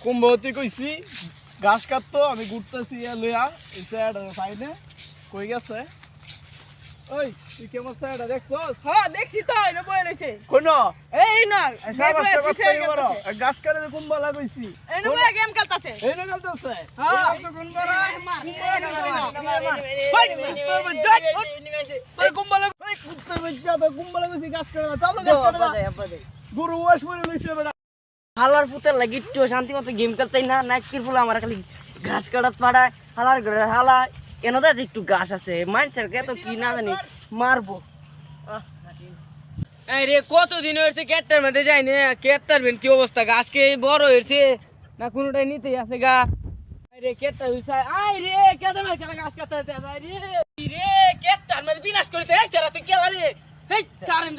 কুম্ভবতী কইছি ঘাস কাটতো আমি ঘুরতেছি লইয়া এই সাইডে কই গেছে ওই তুই কেমন সাইডে দেখছস? হ্যাঁ দেখছি তো এটা বই লইছে কোন এই না ঘাস কাটে কুম্ভলা কইছি এই না বই গেম খেলতাছে এই না গলতেছে হ্যাঁ কুম্ভলা কুম্ভলা কইছি ঘাস কাটে চলো ঘাস কাটে গুরু ওয়াশ করে লইছে বেটা হালার পুতের লাগি একটু শান্তি মতো গেম খেলতেই না নাকির ফুল আমার খালি ঘাস কাটাত পাড়ায় হালার ঘরে হালা এনে দেয় যে একটু ঘাস আছে মানুষের কে তো কি না জানি মারবো এই রে কতদিন হয়েছে কেটটার মধ্যে যাই না কেটটার বেন কি অবস্থা গাছকে বড় হয়েছে না কোনোটাই নিতেই আছে গা রে কেটটা হইছে আই রে কেটে না খেলা গাছ কাটতে আই রে রে কেটটার মধ্যে বিনাশ করতে এই চারা তুই কেলা রে এই চারেন